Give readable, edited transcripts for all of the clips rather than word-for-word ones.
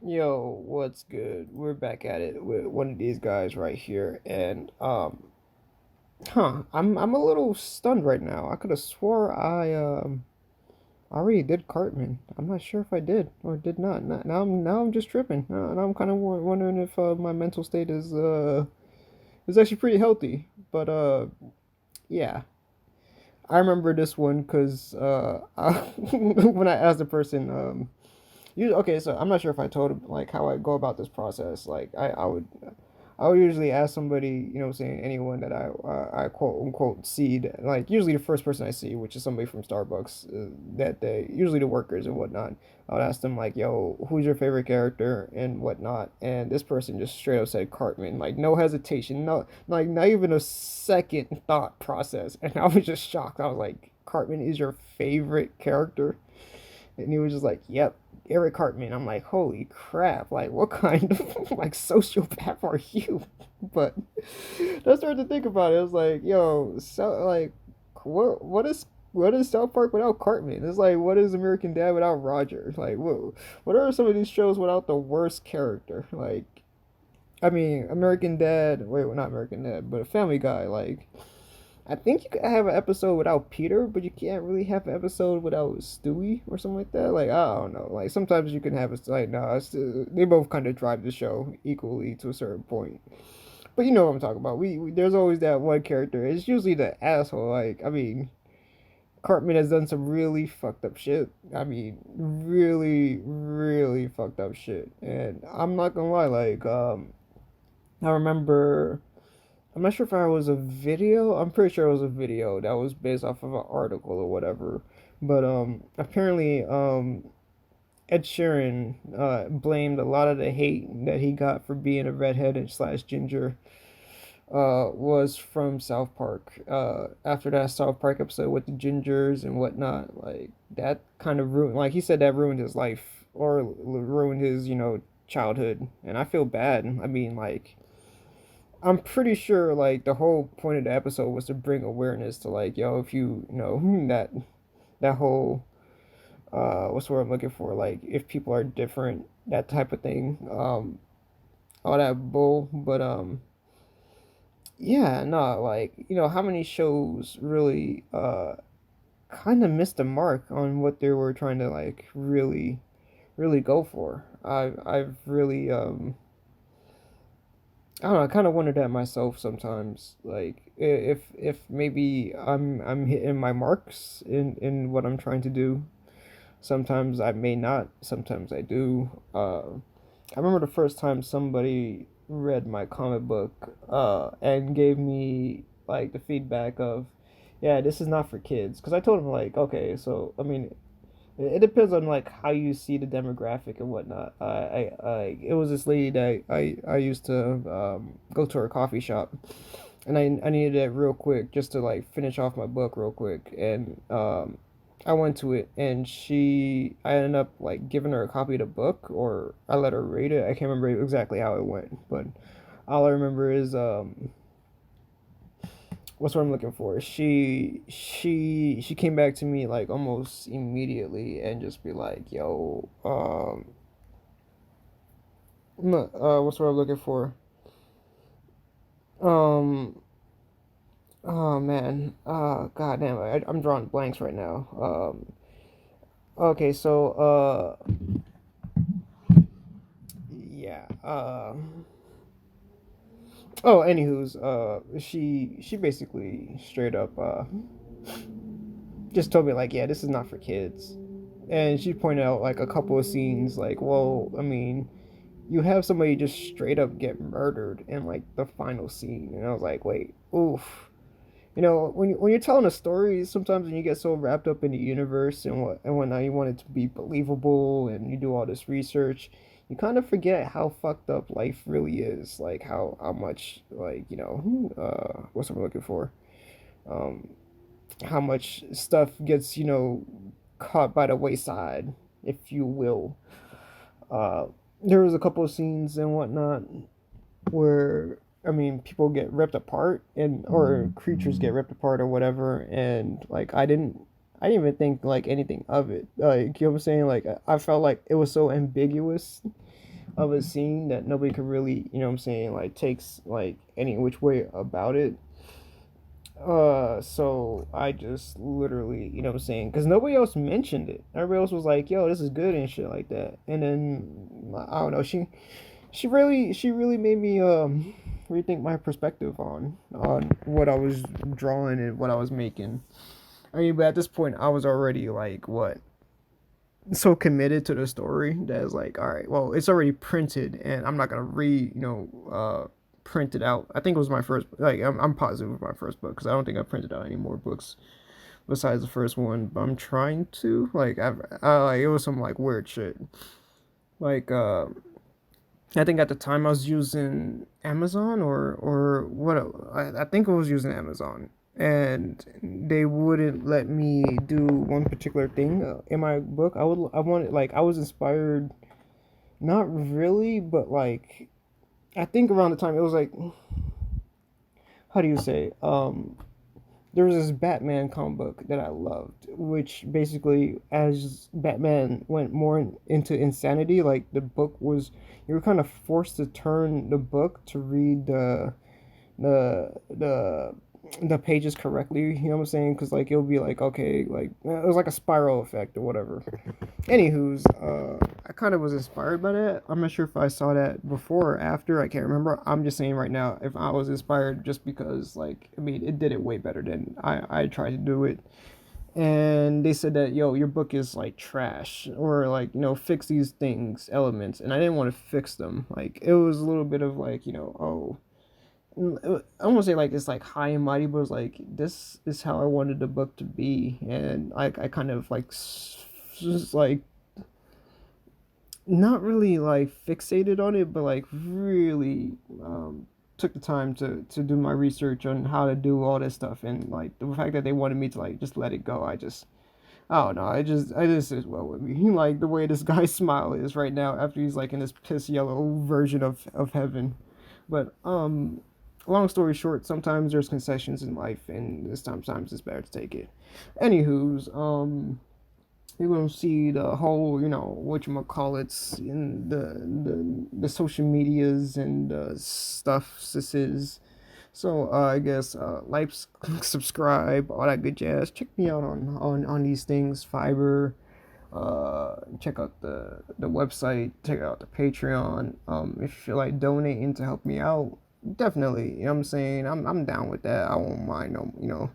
Yo, what's good? We're back at it with one of these guys right here, and I'm a little stunned right now. I could have swore I already did Cartman. I'm not sure if I did or did not. Now I'm just tripping. Now I'm kind of wondering if my mental state is actually pretty healthy. But yeah, I remember this one because when I asked the person okay, so I'm not sure if I told him like how I go about this process. Like I would usually ask somebody, you know, saying anyone that I quote unquote see, like usually the first person I see, which is somebody from Starbucks that day, usually the workers and whatnot. I would ask them like, "Yo, who's your favorite character and whatnot?" And this person just straight up said Cartman, like no hesitation, no, like not even a second thought process. And I was just shocked. I was like, "Cartman is your favorite character?" And he was just like, "Yep, Eric Cartman." I'm like, "Holy crap! Like, what kind of like sociopath are you?" But I started to think about it. I was like, "Yo, so like, what is South Park without Cartman? It's like, what is American Dad without Roger? Like, what are some of these shows without the worst character? Like, I mean, American Dad. Wait, well, not American Dad, but Family Guy. Like, I think you could have an episode without Peter, but you can't really have an episode without Stewie or something like that. Like I don't know. Like sometimes you can have a like no, they both kind of drive the show equally to a certain point. But you know what I'm talking about. We there's always that one character. It's usually the asshole. Like I mean, Cartman has done some really fucked up shit. I mean, really fucked up shit. And I'm not gonna lie. Like I remember I'm not sure if I was a video. I'm pretty sure it was a video that was based off of an article or whatever. But apparently Ed Sheeran blamed a lot of the hate that he got for being a redheaded slash ginger was from South Park. After that South Park episode with the gingers and whatnot, like that kind of ruined. Like he said, that ruined his life or ruined his childhood, and I feel bad. I mean, like I'm pretty sure like the whole point of the episode was to bring awareness to like, yo, if you know that whole what's the word I'm looking for? Like if people are different, that type of thing. All that bull. But yeah, no, like, how many shows really kind of missed the mark on what they were trying to like really go for. I've really I don't know. I kind of wonder that myself sometimes. Like if maybe I'm hitting my marks in what I'm trying to do. Sometimes I may not. Sometimes I do. I remember the first time somebody read my comic book and gave me like the feedback of, yeah, this is not for kids. Because I told him like, okay, so I mean, it depends on like how you see the demographic and whatnot. It was this lady that I used to go to her coffee shop, and I needed it real quick just to like finish off my book real quick, and I went to it, and I ended up like giving her a copy of the book, or I let her read it. I can't remember exactly how it went, but all I remember is what's what I'm looking for. She came back to me like almost immediately and just be like, "Yo, no, what's what I'm looking for? Um, oh man, god damn, I'm drawing blanks right now. Okay, so yeah, oh, anywho's, she basically straight up just told me like, yeah, this is not for kids, and she pointed out like a couple of scenes like, well, I mean, you have somebody just straight up get murdered in like the final scene, and I was like, wait, oof. When you're telling a story, sometimes when you get so wrapped up in the universe and whatnot, you want it to be believable, and you do all this research, you kind of forget how fucked up life really is. Like how much like what's I'm looking for, um, how much stuff gets caught by the wayside, if you will. Uh, there was a couple of scenes and whatnot where I mean people get ripped apart and or creatures get ripped apart or whatever, and like I didn't even think like anything of it. Like, you know what I'm saying? Like, I felt like it was so ambiguous of a scene that nobody could really, you know what I'm saying, like takes like any which way about it. So I just literally, you know what I'm saying, because nobody else mentioned it. Everybody else was like, "Yo, this is good" and shit like that. And then I don't know, she really made me rethink my perspective on what I was drawing and what I was making. I mean, but at this point, I was already like what so committed to the story that it's like, all right, well, it's already printed, and I'm not gonna print it out. I think it was my first, like, I'm positive it was my first book because I don't think I printed out any more books besides the first one. But I'm trying to, like, like it was some like weird shit, like I think at the time I was using Amazon or what I think I was using Amazon, and they wouldn't let me do one particular thing in my book. I wanted, like, I was inspired, not really, but like I think around the time it was like, how do you say, there was this Batman comic book that I loved, which basically, as Batman went more into insanity, like the book was, you were kind of forced to turn the book to read the the the pages correctly. You know what I'm saying? Because like it'll be like, okay, like it was like a spiral effect or whatever. Anywho's, I kind of was inspired by that. I'm not sure if I saw that before or after. I can't remember. I'm just saying right now, if I was inspired, just because, like, I mean, it did it way better than I tried to do it. And they said that, yo, your book is like trash, or like, fix these things, elements. And I didn't want to fix them. Like, it was a little bit of like, oh, I won't say like it's like high and mighty, but it's like this is how I wanted the book to be. And I kind of like just like not really like fixated on it, but like really took the time to do my research on how to do all this stuff. And like the fact that they wanted me to like just let it go, I don't know, I just is well with me. Like the way this guy's smile is right now after he's like in this piss yellow version of heaven. But long story short, sometimes there's concessions in life, and sometimes it's better to take it. Anywho's, you're gonna see the whole, whatchamacallits in the social medias and stuff. This is so. I guess like, subscribe, all that good jazz. Check me out on these things. Fiverr. Check out the website. Check out the Patreon. If you feel like donating to help me out, definitely. You know what I'm saying? I'm down with that. I won't mind. No,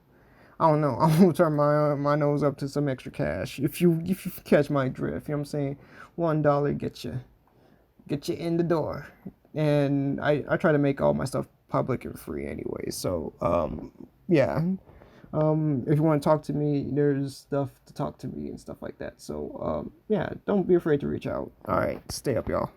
I don't know. I'm gonna turn my nose up to some extra cash. If you catch my drift, you know what I'm saying? $1 get you in the door. And I try to make all my stuff public and free anyway. So yeah. If you want to talk to me, there's stuff to talk to me and stuff like that. So yeah, don't be afraid to reach out. All right, stay up, y'all.